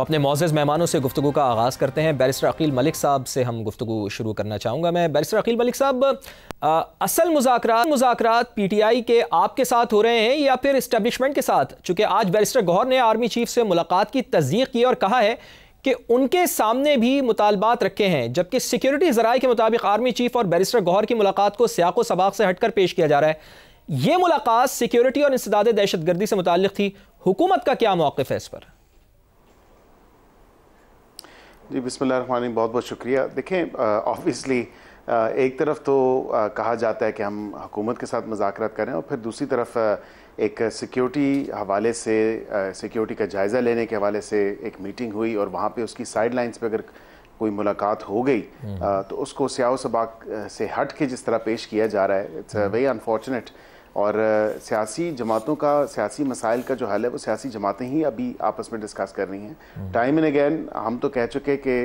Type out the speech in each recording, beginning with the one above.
अपने मोअज़्ज़ज़ मेहमानों से गुफ्तगू का आगाज़ करते हैं। बैरिस्टर अकील मलिक साहब से हम गुफ्तगू शुरू करना चाहूँगा मैं। बैरिस्टर अकील मलिक साहब, असल मुज़ाकरात PTI के आपके साथ हो रहे हैं या फिर इस्टेब्लिशमेंट के साथ? चूँकि आज बैरिस्टर गौहर ने आर्मी चीफ से मुलाकात की तस्दीक की और कहा है कि उनके सामने भी मुतालबात रखे हैं, जबकि सिक्योरिटी ज़राए के मुताबिक आर्मी चीफ और बैरिस्टर गौहर की मुलाकात को सियाक़ो सबाक़ से हटकर पेश किया जा रहा है। ये मुलाकात सिक्योरिटी और इंसदाद दहशतगर्दी से मुताल्लिक़ थी। हुकूमत का क्या मौक़िफ़ है इस पर? जी बिस्मिल्लाहिर्रहमानिर्रहीम, बहुत बहुत शुक्रिया। देखें, ऑब्वियसली एक तरफ तो कहा जाता है कि हम हुकूमत के साथ मुज़ाकरात करें और फिर दूसरी तरफ एक सिक्योरिटी हवाले से सिक्योरिटी का जायज़ा लेने के हवाले से एक मीटिंग हुई और वहाँ पे उसकी साइड लाइन्स पर अगर कोई मुलाकात हो गई तो उसको सियाओ सबाक से हट के जिस तरह पेश किया जा रहा है, इट्स वेरी अनफॉर्चुनेट। और सियासी जमातों का, सियासी मसाइल का जो हल है वो सियासी जमातें ही अभी आपस में डिस्कस कर रही हैं। टाइम एंड अगेन हम तो कह चुके कि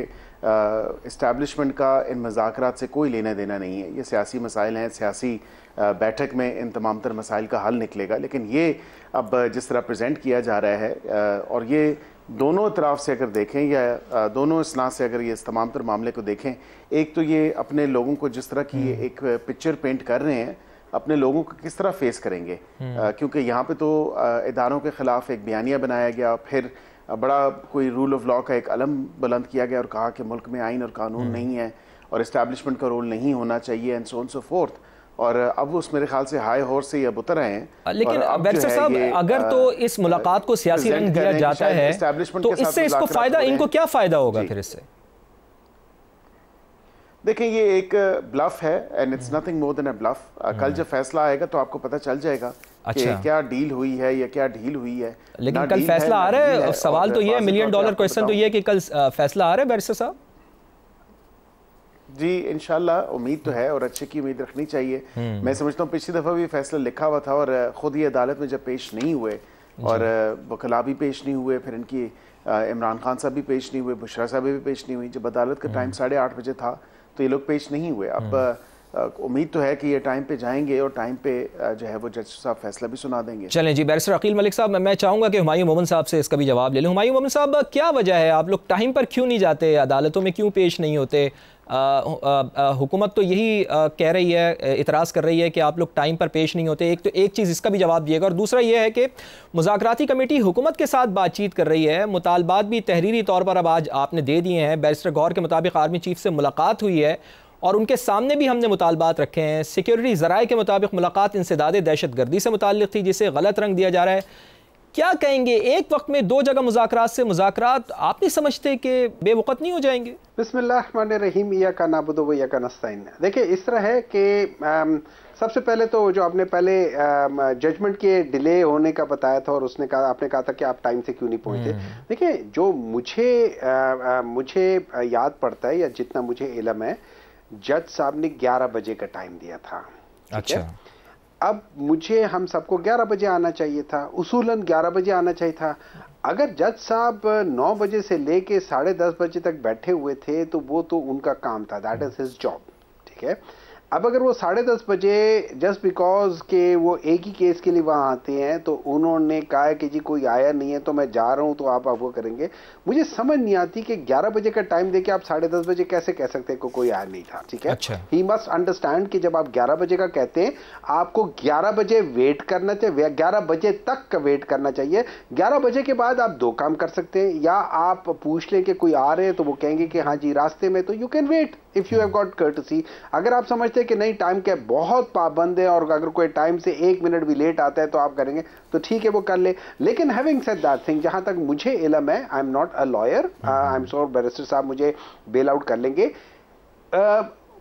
इस्टेब्लिशमेंट का इन मुज़ाकरात से कोई लेना देना नहीं है। ये सियासी मसाइल हैं, सियासी बैठक में इन तमाम तर मसाइल का हल निकलेगा। लेकिन ये अब जिस तरह प्रेजेंट किया जा रहा है और ये दोनों तरफ से अगर देखें या दोनों इसना से अगर ये इस तमाम तर मामले को देखें, एक तो ये अपने लोगों को जिस तरह की एक पिक्चर पेंट कर रहे हैं, अपने लोगों को किस तरह फेस करेंगे, क्योंकि यहाँ पे तो इदारों के ख़िलाफ़ एक बयानिया बनाया गया, फिर बड़ा कोई रूल ऑफ लॉ का एक अलम बुलंद किया गया और कहा कि मुल्क में आइन और कानून नहीं है और इस्टेब्लिशमेंट का रोल नहीं होना चाहिए and so on so fourth. और अब उस मेरे ख्याल से हाई हॉर्स से ये अब उतर आए हैं। लेकिन बैरिस्टर साहब, अगर तो इस मुलाकात को सियासी रंग दिया जाता है तो इससे इसको फ़ायदा, इनको क्या फ़ायदा होगा फिर इससे? देखें, ये एक ब्लफ है and it's nothing more than a bluff. कल जब फैसला आएगा तो आपको पता चल जाएगा कि क्या डील हुई है या क्या डील हुई है। लेकिन कल फैसला आ रहा है। सवाल तो ये है, $1 मिलियन क्वेश्चन तो ये है कि कल फैसला आ रहा है बैरिस्टर साहब। जी इंशाल्लाह, उम्मीद तो है और अच्छे की उम्मीद रखनी चाहिए। मैं समझता हूँ पिछली दफ़ा भी फैसला लिखा हुआ था और ख़ुद ही अदालत में जब पेश नहीं हुए और वकला भी पेश नहीं हुए, फिर इनकी इमरान खान साहब भी पेश नहीं हुए, बुशरा साहब भी पेश नहीं हुई। जब अदालत का टाइम 8:30 बजे था तो ये लोग पेश नहीं हुए। अब उम्मीद तो है कि ये टाइम पे जाएंगे और टाइम पे जो है वो जज साहब फैसला भी सुना देंगे। चलें जी, बैरिस्टर अकील मलिक साहब, मैं चाहूँगा कि हुमायूं मोमिन साहब से इसका भी जवाब ले लूँ। हुमायूं मोमिन साहब, क्या वजह है, आप लोग टाइम पर क्यों नहीं जाते, अदालतों में क्यों पेश नहीं होते? हुकूमत तो यही कह रही है, इतराज़ कर रही है कि आप लोग टाइम पर पेश नहीं होते। एक तो एक चीज़ इसका भी जवाब दिएगा और दूसरा ये है कि मुज़ाकराती कमेटी हुकूमत के साथ बातचीत कर रही है, मुतालबात भी तहरीरी तौर पर अब आज आपने दे दिए हैं। बैरिस्टर गौहर के मुताबिक आर्मी चीफ से मुलाकात हुई है और उनके सामने भी हमने मुतालबात रखे हैं। सिक्योरिटी ज़राए के मुताबिक मुलाकात इंसदाद दहशतगर्दी से मुताल्लिक़ थी, जिसे गलत रंग दिया जा रहा है। क्या कहेंगे, एक वक्त में दो जगह मुज़ाकरात से मुज़ाकरात आप नहीं समझते कि बेवक़्त नहीं हो जाएंगे? बिस्मिल्लाहिर्रहमानिर्रहीम, इय्याका नअबुदु व इय्याका नस्तईन। देखिए, इस तरह है कि सबसे पहले तो जो आपने पहले जजमेंट के डिले होने का बताया था और उसने कहा, आपने कहा था कि आप टाइम से क्यों नहीं पहुंचे। देखिए, जो मुझे याद पड़ता है या जितना मुझे इल्म है, जज साहब ने 11 बजे का टाइम दिया था। अच्छा, अब मुझे हम सबको 11 बजे आना चाहिए था, उसूलन 11 बजे आना चाहिए था। अगर जज साहब 9 बजे से लेके 10:30 बजे तक बैठे हुए थे तो वो तो उनका काम था, दैट इज हिज जॉब, ठीक है। अब अगर वो 10:30 बजे जस्ट बिकॉज के वो एक ही केस के लिए वहाँ आते हैं तो उन्होंने कहा कि जी कोई आया नहीं है तो मैं जा रहा हूँ तो आप वो करेंगे, मुझे समझ नहीं आती कि 11 बजे का टाइम देके आप 10:30 बजे कैसे कह सकते हैं कोई आया नहीं था, ठीक है। अच्छा। ही मस्ट अंडरस्टैंड कि जब आप 11 बजे का कहते हैं आपको 11 बजे वेट करना चाहिए, 11 बजे तक का वेट करना चाहिए। 11 बजे के बाद आप दो काम कर सकते हैं, या आप पूछ लें कि कोई आ रहे हैं तो वो कहेंगे कि हाँ जी रास्ते में, तो you can wait if you have got courtesy. अगर आप समझते हैं कि नहीं टाइम के बहुत पाबंद है और अगर कोई टाइम से 1 मिनट भी लेट आता है तो आप करेंगे तो ठीक है वो कर ले। लेकिन हैविंग सेड दैट थिंग, जहां तक मुझे इल्म है, I am not a lawyer, I am sure barrister साहब मुझे बेल आउट कर लेंगे,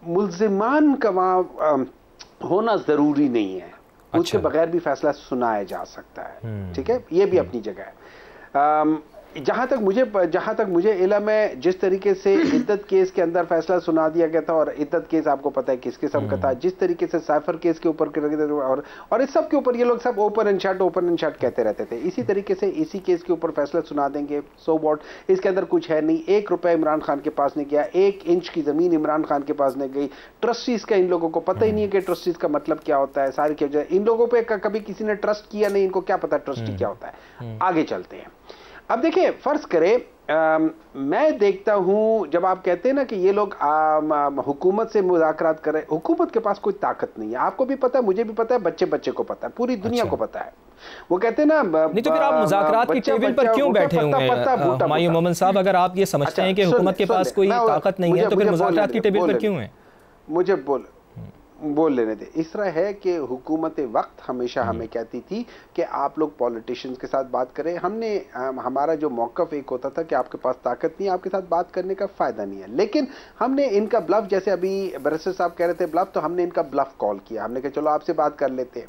मुल्जिमान का वहां होना जरूरी नहीं है। अच्छा। उसके बगैर भी फैसला सुनाया जा सकता है, ठीक है, ये भी अपनी जगह है। जहां तक मुझे इल्म है, जिस तरीके से इद्दत केस के अंदर फैसला सुना दिया गया था, और इद्दत केस आपको पता है किस किस्म का था, जिस तरीके से साइफर केस के ऊपर और इस सब के ऊपर ये लोग सब ओपन एंड शट कहते रहते थे, इसी तरीके से इसी केस के ऊपर फैसला सुना देंगे, सो व्हाट। इसके अंदर कुछ है नहीं, 1 रुपया इमरान खान के पास नहीं गया, 1 इंच की जमीन इमरान खान के पास नहीं गई। ट्रस्टीज का इन लोगों को पता ही नहीं है कि ट्रस्टीज का मतलब क्या होता है, सारी की इन लोगों पर कभी किसी ने ट्रस्ट किया नहीं, इनको क्या पता ट्रस्टी क्या होता है। आगे चलते हैं। अब देखिए, फर्ज करें मैं देखता हूं जब आप कहते हैं ना कि ये लोग हुकूमत से मुज़ाकरात कर रहे हैं, हुकूमत के पास कोई ताकत नहीं है। आपको भी पता है, मुझे भी पता है, बच्चे बच्चे को पता है, पूरी दुनिया को पता है। वो कहते हैं ना, नहीं तो फिर आप मुज़ाकरात की टेबल पर क्यों बैठे हुए हैं हुमायूं मोमिन साहब? अगर आप ये समझते हैं कि हुकूमत के पास कोई ताकत नहीं है तो फिर मुज़ाकरात की टेबल पर क्यों है? मुझे बोल लेने दे। इस तरह है कि हुकूमत वक्त हमेशा हमें कहती थी कि आप लोग पॉलिटिशियंस के साथ बात करें। हमारा जो मौक़िफ़ एक होता था कि आपके पास ताकत नहीं है, आपके साथ बात करने का फ़ायदा नहीं है। लेकिन हमने इनका ब्लफ, जैसे अभी बैरिस्टर साहब कह रहे थे ब्लफ, तो हमने इनका ब्लफ कॉल किया। हमने कहा चलो आपसे बात कर लेते हैं।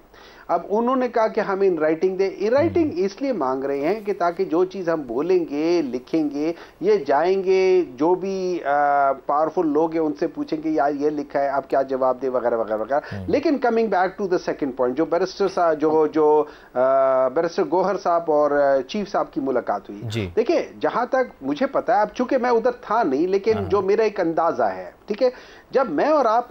अब उन्होंने कहा कि हम in writing they. In writing इसलिए मांग रहे हैं कि ताकि जो चीज़ हम बोलेंगे, लिखेंगे, ये जाएंगे, जो भी पावरफुल लोग हैं उनसे पूछेंगे यार ये लिखा है, आप क्या जवाब दे, वगैरह वगैरह वगैरह। लेकिन coming back to the second point, जो बैरिस्टर साहब जो बैरिस्टर गौहर साहब और चीफ साहब की मुलाकात हुई, देखिए जहां तक मुझे पता है, अब चूंकि मैं उधर था नहीं, लेकिन जो मेरा एक अंदाजा है, ठीक है, जब मैं और आप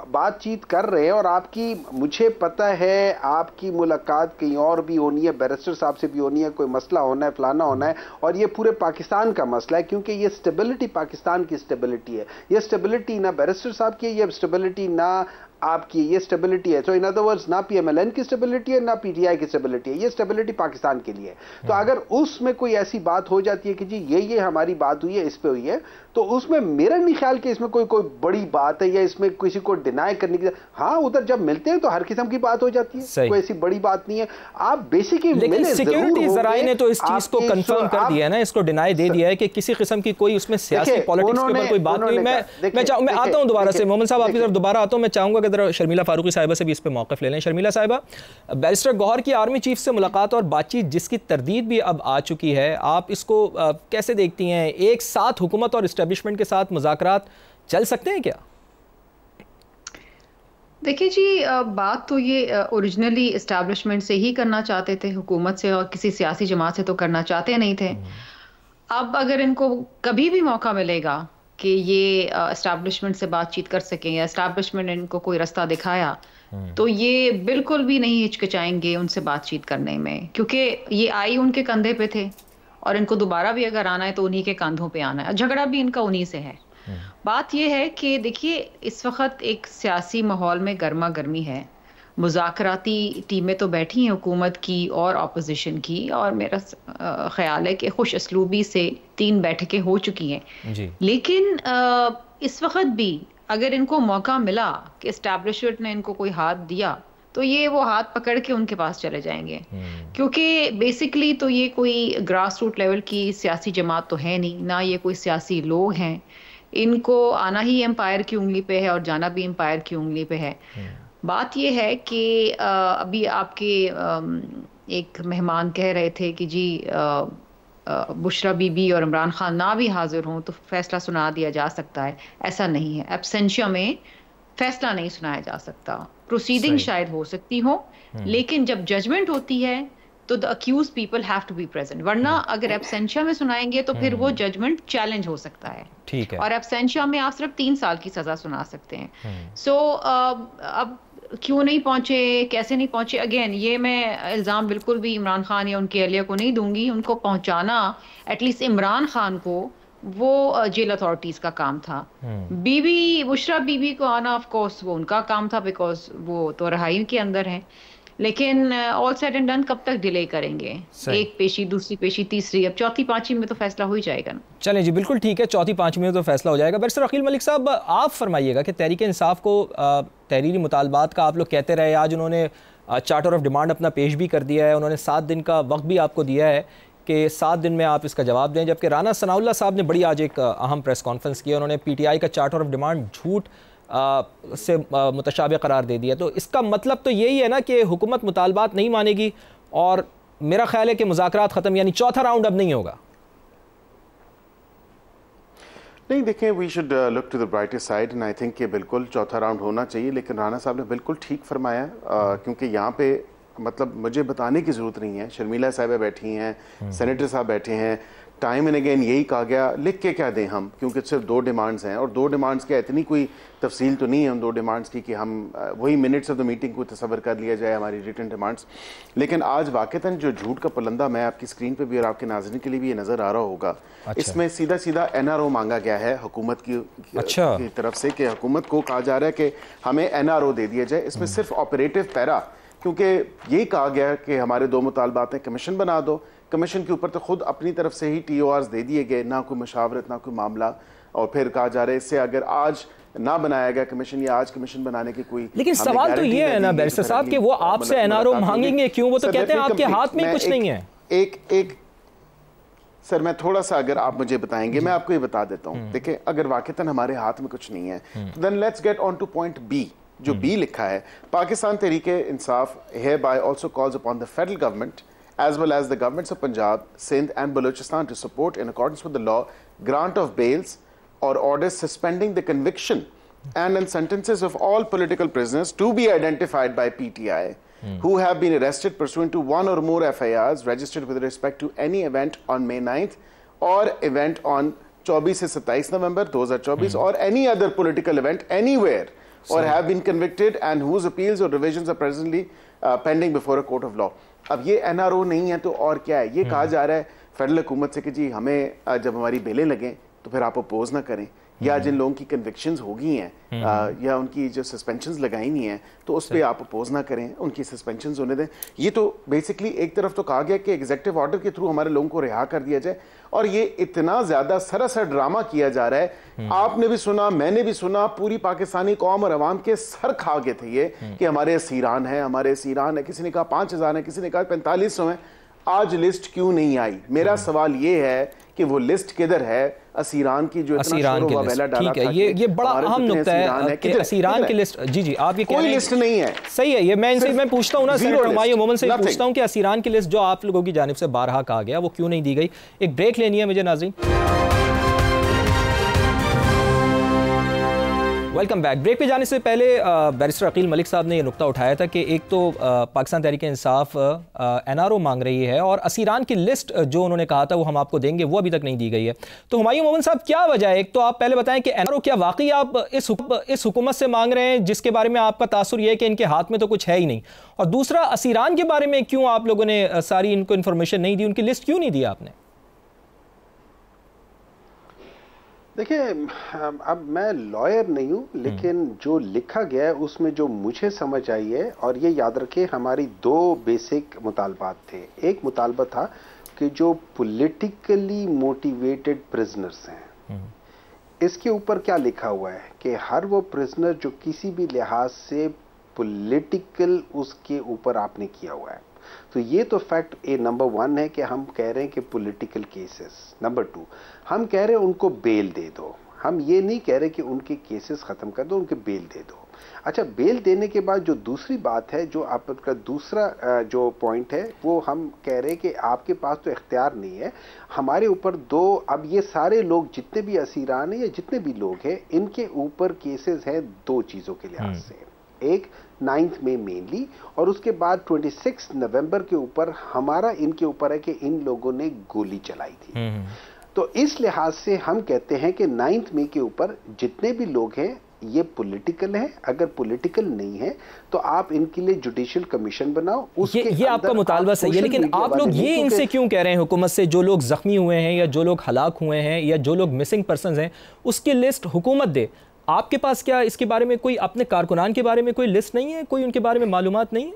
बातचीत कर रहे हैं और आपकी, मुझे पता है आपकी मुलाकात कहीं और भी होनी है, बैरिस्टर साहब से भी होनी है, कोई मसला होना है, फलाना होना है, और ये पूरे पाकिस्तान का मसला है, क्योंकि ये स्टेबिलिटी पाकिस्तान की स्टेबिलिटी है। ये स्टेबिलिटी ना बैरिस्टर साहब की है, ये स्टेबिलिटी ना आपकी, ये स्टेबिलिटी है। तो इन अदर वर्ड्स, ना पीएमएलएन की स्टेबिलिटी है, ना पीटीआई की स्टेबिलिटी है, ये स्टेबिलिटी पाकिस्तान के लिए। तो अगर उसमें कोई ऐसी बात हो जाती है कि जी ये हमारी बात हुई है, इस पे हुई है, तो उसमें मेरा नहीं ख्याल कि इसमें कोई बड़ी बात है या इसमें किसी को डिनाई करने की। हाँ, उधर जब मिलते हैं तो हर किस्म की बात हो जाती है, कोई ऐसी बड़ी बात नहीं है। आप बेसिकली, लेकिन सिक्योरिटी ज़राए ने तो इस चीज को कंफर्म कर दिया है ना, इसको डिनाई दे दिया है कि किसी किस्म की कोई उसमें सियासी पॉलिटिक्स के ऊपर कोई बात नहीं। मैं आता हूं दोबारा से मोहम्मद साहब आपकी तरफ दोबारा आता हूं। मैं चाहूंगा कि जरा शर्मिला फारूकी साहिबा से भी इस पे मौक़िफ़ ले लें। शर्मिला साहिबा, बैरिस्टर गौहर की आर्मी चीफ से मुलाकात और बातचीत जिसकी तरदीद भी अब आ चुकी है, आप इसको कैसे देखती हैं? एक साथ हुकूमत और इस्टेब्लिशमेंट के साथ मुज़ाकरात चल सकते हैं क्या? देखिए जी, बात तो ये ओरिजिनली इस्टेब्लिशमेंट से ही करना चाहते थे, हुकूमत से और किसी सियासी जमात से तो करना चाहते नहीं थे। अब अगर इनको कभी भी मौका मिलेगा कि ये इस्टेब्लिशमेंट से बातचीत कर सकें या इस्टेब्लिशमेंट ने इनको कोई रास्ता दिखाया, तो ये बिल्कुल भी नहीं हिचकिचाएंगे उनसे बातचीत करने में, क्योंकि ये आई उनके कंधे पे थे और इनको दोबारा भी अगर आना है तो उन्हीं के कंधों पे आना है। झगड़ा भी इनका उन्हीं से है। बात यह है कि देखिए, इस वक्त एक सियासी माहौल में गर्मा गर्मी है। मुज़ाकराती टीमें तो बैठी हैं हुकूमत की और अपोजिशन की, और मेरा ख्याल है कि खुश असलूबी से 3 बैठकें हो चुकी हैं जी। लेकिन इस वक्त भी अगर इनको मौका मिला कि एस्टैब्लिशमेंट ने इनको कोई हाथ दिया, तो ये वो हाथ पकड़ के उनके पास चले जाएंगे, क्योंकि बेसिकली तो ये कोई ग्रास रूट लेवल की सियासी जमात तो है नहीं, ना ये कोई सियासी लोग हैं। इनको आना ही एम्पायर की उंगली पे है और जाना भी एम्पायर की उंगली पे है। बात यह है कि अभी आपके एक मेहमान कह रहे थे कि जी बुशरा बीबी और इमरान खान ना भी हाजिर हों तो फैसला सुना दिया जा सकता है। ऐसा नहीं है, एब्सेंशिया में फैसला नहीं सुनाया जा सकता। प्रोसीडिंग शायद हो सकती हो, लेकिन जब जजमेंट होती है तो the accused people have to be present, वरना अगर एब्सेंशिया में सुनाएंगे तो फिर वो जजमेंट चैलेंज हो सकता है। ठीक है। और एब्सेंशिया में आप सिर्फ 3 साल की सजा सुना सकते हैं। सो अब क्यों नहीं पहुंचे, कैसे नहीं पहुंचे, अगेन ये मैं इल्ज़ाम बिल्कुल भी इमरान खान या उनके अहलिया को नहीं दूंगी। उनको पहुंचाना एटलीस्ट इमरान खान को वो जेल अथॉरिटीज का काम था। बीबी बुशरा बीबी को आना ऑफ कोर्स वो उनका काम था, बिकॉज वो तो रिहाई के अंदर है। लेकिन ऑल सेड एंड डन कब तक डिले करेंगे? एक पेशी, दूसरी पेशी, तीसरी, अब चौथी पांचवी में तो फैसला हो ही जाएगा ना। चलें जी, बिल्कुल ठीक है, चौथी पांचवी में तो फैसला हो जाएगा। बैरिस्टर अकील मलिक साहब, आप फरमाइएगा कि तहरीक इंसाफ को तहरीरी मुतालबात का आप लोग कहते रहे, आज उन्होंने चार्टर ऑफ डिमांड अपना पेश भी कर दिया है, उन्होंने 7 दिन का वक्त भी आपको दिया है कि 7 दिन में आप इसका जवाब दें, जबकि राना सनाउल्लाह साहब ने बड़ी आज एक अहम प्रेस कॉन्फ्रेंस की, उन्होंने PTI का चार्टर ऑफ डिमांड झूठ से मुतशाबिह करार दे दिया। तो इसका मतलब तो यही है ना कि हुकूमत मुतालबात नहीं मानेगी और मेरा ख्याल है कि मुज़ाकरात ख़त्म, यानी चौथा राउंड अब नहीं होगा। नहीं, देखें, we should look to the brighter side and I think कि बिल्कुल चौथा राउंड होना चाहिए। लेकिन राना साहब ने बिल्कुल ठीक फरमाया, क्योंकि यहाँ पे मतलब मुझे बताने की ज़रूरत नहीं है, शर्मिला साहिबा बैठी हैं, सेनेटर साहब बैठे हैं, टाइम एंड अगेन यही कहा गया, लिख के क्या दें हम, क्योंकि सिर्फ 2 डिमांड्स हैं और 2 डिमांड्स के इतनी कोई तफसील तो नहीं है उन 2 डिमांड्स की कि हम वही मिनट्स ऑफ द मीटिंग को तस्वर कर लिया जाए हमारी रिटन डिमांड्स। लेकिन आज वाक़तन जो झूठ का पलंदा मैं आपकी स्क्रीन पे भी और आपके नाज़रीन के लिए भी ये नज़र आ रहा होगा, इसमें सीधा सीधा NRO मांगा गया है हुकूमत की तरफ से कि हुकूमत को कहा जा रहा है कि हमें NRO दे दिया जाए। इसमें सिर्फ ऑपरेटिव पैरा, क्योंकि यही कहा गया कि हमारे 2 मुतालबात हैं, कमीशन बना दो, कमीशन के ऊपर तो खुद अपनी तरफ से ही TORs दे दिए गए, ना कोई मशावरत ना कोई मामला, और फिर कहा जा रहा है इससे अगर आज ना बनाया गया कमीशन या आज कमीशन बनाने की कोई, लेकिन सवाल तो ये है ना बैरिस्टर साहब कि वो आपसे NRO मांगेंगे क्यों? वो तो कहते हैं आपके हाथ में कुछ नहीं है। एक सर मैं थोड़ा सा अगर आप मुझे बताएंगे मैं आपको ये बता देता हूँ। देखिए अगर वाकईतन हमारे हाथ में कुछ नहीं है then let's get on to point B, जो बी लिखा है, Pakistan Tehreek-e Insaf hereby also calls upon the federal government as well as the governments of Punjab, Sindh and Balochistan to support in accordance with the law grant of bails or orders suspending the conviction and sentences of all political prisoners to be identified by PTI who have been arrested pursuant to 1 or more FIRs registered with respect to any event on May 9th or event on 24 से 27 नवंबर 2024 or any other political event anywhere or have been convicted and whose appeals or revisions are presently pending before a court of law। अब ये NRO नहीं है तो और क्या है? ये कहा जा रहा है फेडरल हुकूमत से कि जी हमें जब हमारी बेलें लगें तो फिर आप अपोज ना करें, या जिन लोगों की कन्विक्शंस हो गई हैं या उनकी जो सस्पेंशंस लगाई नहीं हैं तो उस पर आप अपोज ना करें, उनकी सस्पेंशंस होने दें। ये तो बेसिकली एक तरफ तो कहा गया कि एग्जीक्यूटिव ऑर्डर के थ्रू हमारे लोगों को रिहा कर दिया जाए, और ये इतना ज़्यादा सरासर ड्रामा किया जा रहा है। आपने भी सुना, मैंने भी सुना, पूरी पाकिस्तानी कौम और अवाम के सर खा गए थे ये कि हमारे असीरान हैं, हमारे असीरान है। किसी ने कहा 5000 है, किसी ने कहा 4500 है। आज लिस्ट क्यों नहीं आई? मेरा सवाल ये है कि वो लिस्ट किधर है असीरान की जो इतना शोर व वेला डाला था। ये बड़ा अहम नुक्ता है कि असीरान की लिस्ट। जी आप ये कोई लिस्ट नहीं है। सही है, ये मैं पूछता हूँ ना सेनेटर हुमायूं मोमिन से पूछता हूँ कि असीरान की लिस्ट जो आप लोगों की जानिब से बारहा कहा गया वो क्यों नहीं दी गई? एक ब्रेक लेनी है मुझे नाज़रीन। Welcome back. ब्रेक पे जाने से पहले बैरिस्टर अकील मलिक साहब ने ये नुक्ता उठाया था कि एक तो पाकिस्तान तहरीक इंसाफ NRO मांग रही है और असीरान की लिस्ट जो उन्होंने कहा था वो हम आपको देंगे, वो अभी तक नहीं दी गई है। तो हुमायूं मोमिन साहब क्या वजह है? एक तो आप पहले बताएं कि NRO क्या वाकई आप इस हुकूमत से मांग रहे हैं जिसके बारे में आपका तासुर ये है कि इनके हाथ में तो कुछ है ही नहीं, और दूसरा असीरान के बारे में क्यों आप लोगों ने सारी इनको इन्फॉर्मेशन नहीं दी, उनकी लिस्ट क्यों नहीं दी आपने? देखिए अब मैं लॉयर नहीं हूं, लेकिन जो लिखा गया है उसमें जो मुझे समझ आई है, और ये याद रखें हमारी 2 बेसिक मुतालबात थे। एक मुतालबा था कि जो पॉलिटिकली मोटिवेटेड प्रिजनर्स हैं, इसके ऊपर क्या लिखा हुआ है कि हर वो प्रिजनर जो किसी भी लिहाज से पॉलिटिकल उसके ऊपर आपने किया हुआ है, तो ये तो फैक्ट नंबर 1 है कि हम कह रहे हैं कि पॉलिटिकल केसेस। नंबर 2 हम कह रहे हैं उनको बेल दे दो, हम ये नहीं कह रहे कि उनके केसेस खत्म कर दो, उनके बेल दे दो। अच्छा, बेल देने के बाद जो दूसरी बात है, जो आपका दूसरा जो पॉइंट है, वो हम कह रहे हैं कि आपके पास तो इख्तियार नहीं है, हमारे ऊपर 2 अब ये सारे लोग जितने भी असीरान हैं या जितने भी लोग हैं, इनके ऊपर केसेस हैं 2 चीज़ों के लिहाज से। एक 9 मई मेनली, और उसके बाद 26 नवंबर के ऊपर हमारा इनके ऊपर है कि इन लोगों ने गोली चलाई थी। तो इस लिहाज से हम कहते हैं कि 9 मई के ऊपर जितने भी लोग हैं ये पॉलिटिकल है। अगर पॉलिटिकल नहीं है तो आप इनके लिए जुडिशियल कमीशन बनाओ। ये आपका मुतालबा सही है, लेकिन आप लोग ये इनसे क्यों कह रहे हैं हुकूमत से, जो लोग जख्मी हुए हैं या जो लोग हलाक हुए हैं या जो लोग मिसिंग पर्सन हैं उसकी लिस्ट हुकूमत दे? आपके पास क्या इसके बारे में कोई, अपने कारकुनान के बारे में कोई लिस्ट नहीं है, कोई उनके बारे में मालूमात नहीं है?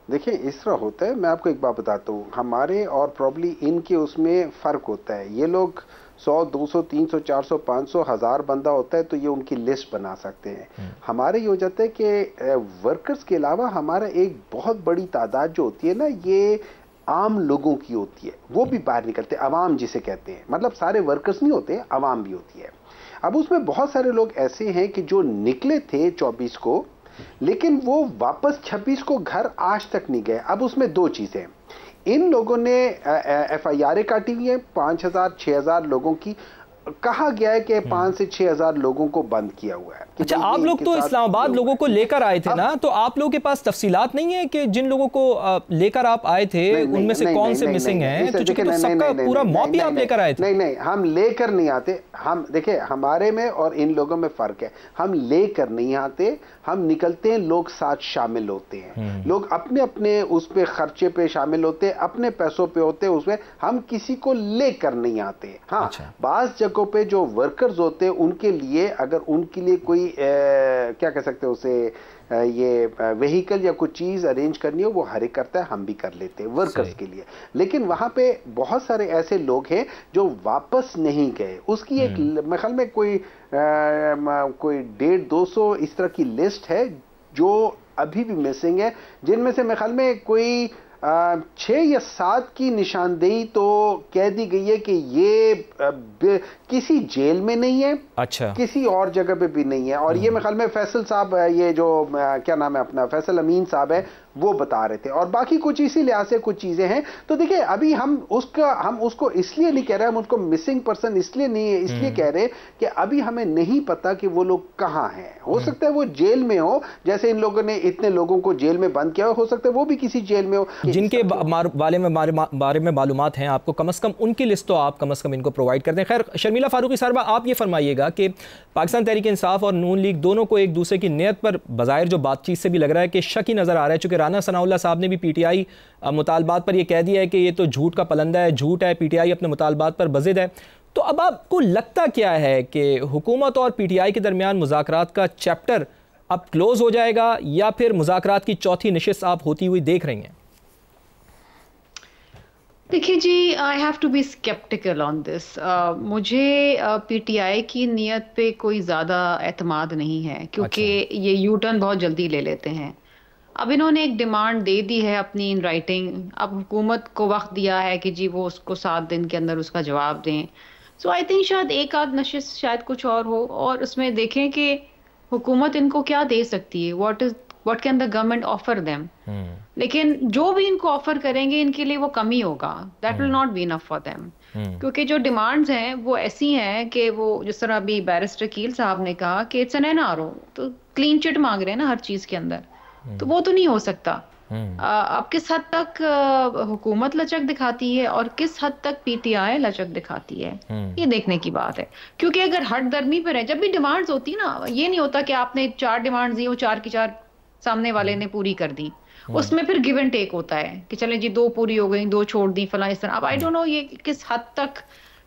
देखिए इस तरह होता है, मैं आपको एक बात बताता हूँ, हमारे और प्रॉब्ली इनके उसमें फ़र्क होता है। ये लोग 100, 200, 300, 400, 500, 1000 बंदा होता है तो ये उनकी लिस्ट बना सकते हैं। हमारे ये हो जाता है कि वर्कर्स के अलावा हमारा एक बहुत बड़ी तादाद जो होती है ना, ये आम लोगों की होती है, वो भी बाहर निकलते हैं, अवाम जिसे कहते हैं, मतलब सारे वर्कर्स नहीं होते, अवाम भी होती है। अब उसमें बहुत सारे लोग ऐसे हैं कि जो निकले थे 24 को, लेकिन वो वापस 26 को घर आज तक नहीं गए। अब उसमें 2 चीज़ें, इन लोगों ने FIR काटी हुई है 5000, 6000 लोगों की, कहा गया है कि 5 से 6 हज़ार लोगों को बंद किया हुआ है। अच्छा, आप लोग तो इस्लामाबाद लोगों को लेकर आए थे ना, तो आप लोगों के पास तफसीलात नहीं है कि जिन लोगों को लेकर आप आए थे उनमें से कौन से मिसिंग हैं? तो चूंकि तो सबका पूरा मॉब ही आप लेकर आए थे। नहीं, हम लेकर नहीं आते। हम देखिए, हमारे में और इन लोगों में फर्क है। हम लेकर नहीं आते, हम निकलते हैं, लोग साथ शामिल होते हैं, लोग अपने अपने उस पे खर्चे पे शामिल होते हैं, अपने पैसों पे होते हैं उसमें। हम किसी को लेकर नहीं आते। हाँ, बाज जगहों पे जो वर्कर्स होते हैं उनके लिए, अगर उनके लिए कोई क्या कह सकते हैं उसे, ये व्हीकल या कुछ चीज अरेंज करनी हो, वो हर एक करता है, हम भी कर लेते हैं वर्कर्स के लिए। लेकिन वहां पे बहुत सारे ऐसे लोग हैं जो वापस नहीं गए। उसकी एक मेरे ख्याल में कोई 150-200 इस तरह की लिस्ट है जो अभी भी मिसिंग है, जिनमें से मेरे ख्याल में कोई 6 या 7 की निशानदेही तो कह दी गई है कि ये किसी जेल में नहीं है, अच्छा, किसी और जगह पे भी नहीं है। और ये मेरे ख्याल में फैसल साहब, ये जो क्या नाम है अपना, फैसल अमीन साहब है, वो बता रहे थे। और बाकी कुछ इसी लिहाज से कुछ चीजें हैं। तो देखिए, अभी हम उसको इसलिए नहीं कह रहे, हम उसको मिसिंग पर्सन इसलिए नहीं, इसलिए कह रहे कि अभी हमें नहीं पता कि वो लोग कहां हैं। हो सकता है वो जेल में हो, जैसे इन लोगों ने इतने लोगों को जेल में बंद किया हो सकता है वो भी किसी जेल में हो। जिनके बारे में मालूमात हैं आपको, कम से कम उनकी लिस्ट तो आप कम से कम इनको प्रोवाइड कर दें। खैर, शर्मिला फारूकी साहबा, आप ये फरमाइएगा कि पाकिस्तान तहरीक इंसाफ और नून लीग दोनों को एक दूसरे की नीयत पर बज़ाहिर जो बातचीत से भी लग रहा है कि शक ही नज़र आ रहा है। चूँकि राना सनाउल्लाह साहब ने भी पीटीआई मुतालबात पर यह कह दिया है कि ये तो झूठ का पलंदा है, झूठ है, पीटीआई अपने मुतालबात पर बज़िद है। तो अब आपको लगता क्या है कि हुकूमत और पीटीआई के दरमियान मुज़ाकरात का चैप्टर अब क्लोज हो जाएगा या फिर मुज़ाकरात की चौथी नशिस्त आप होती हुई देख रही हैं? देखिए जी, I have to be sceptical on this. मुझे पीटीआई की नीयत पे कोई ज़्यादा एतमाद नहीं है, क्योंकि ये यू टर्न बहुत जल्दी ले लेते हैं। अब इन्होंने एक डिमांड दे दी है अपनी इन राइटिंग, अब हुकूमत को वक्त दिया है कि जी वो उसको 7 दिन के अंदर उसका जवाब दें। सो आई थिंक शायद एक आध नशिस्त शायद कुछ और हो, और उसमें देखें कि हुकूमत इनको क्या दे सकती है, what can the government offer them. लेकिन जो भी इनको ऑफर करेंगे इनके लिए वो कम ही होगा, that will not be enough for them. क्योंकि जो डिमांड्स हैं वो ऐसी हैं कि वो, जिस तरह अभी बैरिस्टर कील साहब ने कहा कि इट्स एन एनआरओ, तो क्लीन चिट मांग रहे हैं ना हर चीज के अंदर, तो वो तो नहीं हो सकता। अब किस हद तक हुकूमत लचक दिखाती है और किस हद तक पीटीआई लचक दिखाती है, ये देखने की बात है। क्योंकि अगर हट दर्मी पर है, जब भी डिमांड्स होती है ना, ये नहीं होता कि आपने 4 डिमांड्स दी, वो 4 की 4 सामने वाले ने पूरी कर दी। उसमें फिर गिव एंड टेक होता है कि चले जी 2 पूरी हो गई, 2 छोड़ दी, फला इस तरह। अब आई डोंट नो ये किस हद तक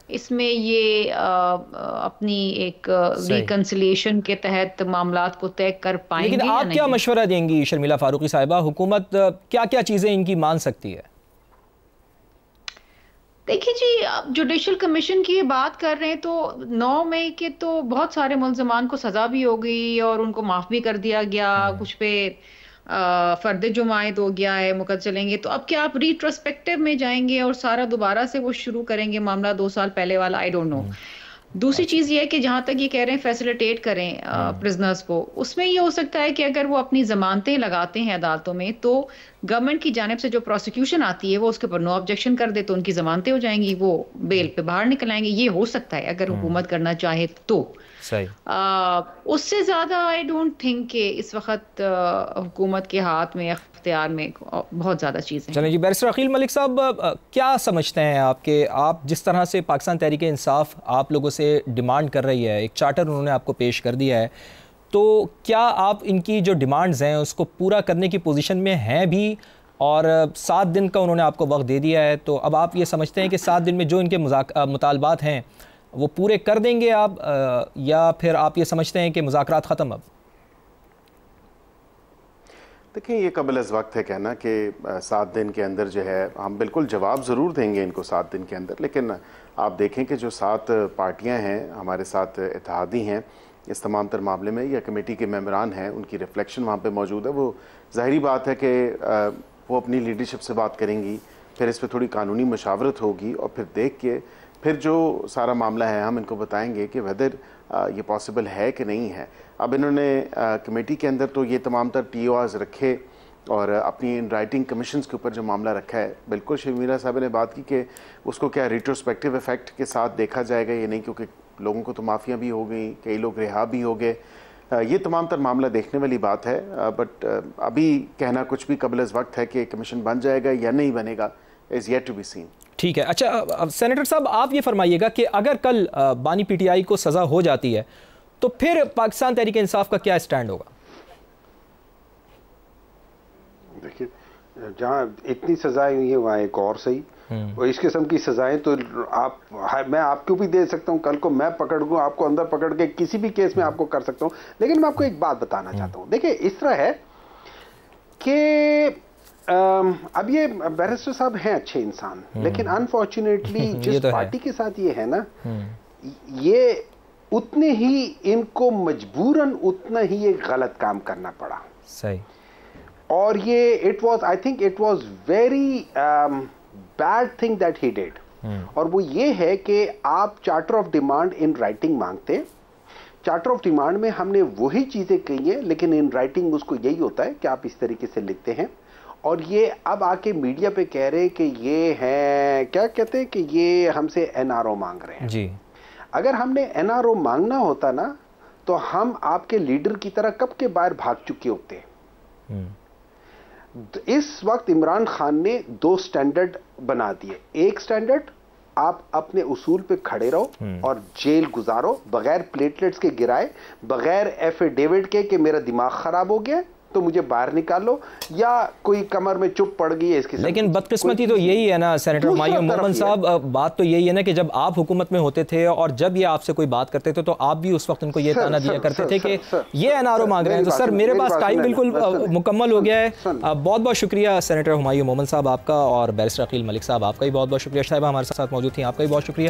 इसमें ये अपनी एक रिकंसिलिएशन के तहत मामलात को तय कर पाएंगे। लेकिन आप क्या मशवरा देंगी शर्मिला फारूकी साहिबा, हुकूमत क्या क्या चीजें इनकी मान सकती है? देखिए जी, जुडिशल कमीशन की बात कर रहे हैं तो 9 मई के तो बहुत सारे मुल्ज़मान को सजा भी हो गई और उनको माफ भी कर दिया गया, कुछ पे फर्द जुमायत हो गया है, मुकद चलेंगे। तो अब क्या आप रिट्रोस्पेक्टिव में जाएंगे और सारा दोबारा से वो शुरू करेंगे मामला 2 साल पहले वाला? I don't know. दूसरी चीज ये है कि जहां तक ये कह रहे हैं फैसिलिटेट करें प्रिजनर्स को, उसमें ये हो सकता है कि अगर वो अपनी जमानतें लगाते हैं अदालतों में तो गवर्नमेंट की जानिब से जो प्रोसिक्यूशन आती है वो उसके ऊपर नो ऑब्जेक्शन कर दे, तो उनकी जमानतें हो जाएंगी, वो बेल पे बाहर निकल आएंगे। ये हो सकता है अगर हुकूमत करना चाहे तो। सही। उससे ज्यादा आई डोंट थिंक कि इस वक्त हुकूमत के हाथ में, इख्तियार में बहुत ज्यादा चीजें। चलें जी, बैरिस्टर अकील मलिक साहब, क्या समझते हैं आपके, आप जिस तरह से पाकिस्तान तहरीक इंसाफ आप लोगों से डिमांड कर रही है, एक चार्टर उन्होंने आपको पेश कर दिया है, तो क्या आप इनकी जो डिमांड्स हैं उसको पूरा करने की पोजीशन में हैं भी? और 7 दिन का उन्होंने आपको वक्त दे दिया है, तो अब आप ये समझते हैं कि 7 दिन में जो इनके मुतालबात हैं वो पूरे कर देंगे आप, या फिर आप ये समझते हैं कि मुज़ाकरात ख़त्म अब? देखिए, ये कबल अज़ वक्त है कहना कि 7 दिन के अंदर जो है हम बिल्कुल जवाब ज़रूर देंगे इनको 7 दिन के अंदर। लेकिन आप देखें कि जो 7 पार्टियां हैं हमारे साथ इत्तेहादी हैं इस तमाम तर मामले में, या कमेटी के मेंबरान हैं, उनकी रिफ्लेक्शन वहाँ पे मौजूद है। वो ज़ाहिरी बात है कि वो अपनी लीडरशिप से बात करेंगी, फिर इस पर थोड़ी कानूनी मशावरत होगी और फिर देख के फिर जो सारा मामला है हम इनको बताएंगे कि वेदर ये पॉसिबल है कि नहीं है। अब इन्होंने कमेटी के अंदर तो ये तमाम तर TORs रखे और अपनी इन राइटिंग कमीशंस के ऊपर जो मामला रखा है, बिल्कुल शर्मिला साहब ने बात की कि उसको क्या रिट्रोस्पेक्टिव इफेक्ट के साथ देखा जाएगा या नहीं, क्योंकि लोगों को तो माफ़ियाँ भी हो गई, कई लोग रिहा भी हो गए। ये तमाम तर मामला देखने वाली बात है, बट अभी कहना कुछ भी कबल अज़ वक्त है कि कमीशन बन जाएगा या नहीं बनेगा, is yet to be seen. ठीक है। अच्छा सेनेटर साहब, आप ये फरमाइएगा कि अगर कल बानी पीटीआई को सज़ा हो जाती है तो फिर पाकिस्तान तहरीक इंसाफ का क्या स्टैंड होगा? देखिए, जहाँ इतनी सजाएं हुई है वहाँ एक और सही, और इस किस्म की सजाएं तो मैं आपको भी दे सकता हूँ, कल को मैं पकड़ दूँ आपको, अंदर पकड़ के किसी भी केस में आपको कर सकता हूँ। लेकिन मैं आपको एक बात बताना चाहता हूँ। देखिए, इस तरह है कि अब ये बैरिस्टर साहब हैं अच्छे इंसान, लेकिन अनफॉर्चुनेटली जिस पार्टी के साथ ये है ना, ये उतने ही इनको मजबूरन उतना ही ये गलत काम करना पड़ा। सही। और ये it was, I think it was very bad thing that he did. और वो ये है कि आप charter of demand in writing मांगते, चार्टर ऑफ डिमांड में हमने वही चीजें कही हैं, लेकिन इन राइटिंग उसको यही होता है कि आप इस तरीके से लिखते हैं। और ये अब आके मीडिया पे कह रहे हैं कि ये हैं, क्या कहते हैं कि ये हमसे एनआरओ मांग रहे हैं जी। अगर हमने एनआरओ मांगना होता ना, तो हम आपके लीडर की तरह कब के बाहर भाग चुके होते। इस वक्त इमरान खान ने 2 स्टैंडर्ड बना दिए। एक स्टैंडर्ड, आप अपने उसूल पे खड़े रहो और जेल गुजारो, बगैर प्लेटलेट्स के गिराए, बगैर एफिडेविट के कि मेरा दिमाग खराब हो गया तो मुझे बाहर निकालो, या कोई कमर में चुप पड़ गई है इसके। लेकिन बदकिस्मती तो यही है ना सेनेटर हुमायूं मोहम्मद साहब, बात तो यही है ना कि जब आप हुकूमत में होते थे और जब ये आपसे कोई बात करते थे तो आप भी उस वक्त उनको ये ताना दिया करते थे कि ये एनआरओ मांग रहे हैं। तो सर, मेरे पास टाइम बिल्कुल मुकम्मल हो गया है। बहुत बहुत शुक्रिया सेनेटर हुमायूं मोहम्मद साहब आपका, और बैरिस्टर अकील मलिक साहब आपका भी बहुत बहुत शुक्रिया। साहिबा हमारे साथ मौजूद थी, आपका भी बहुत शुक्रिया।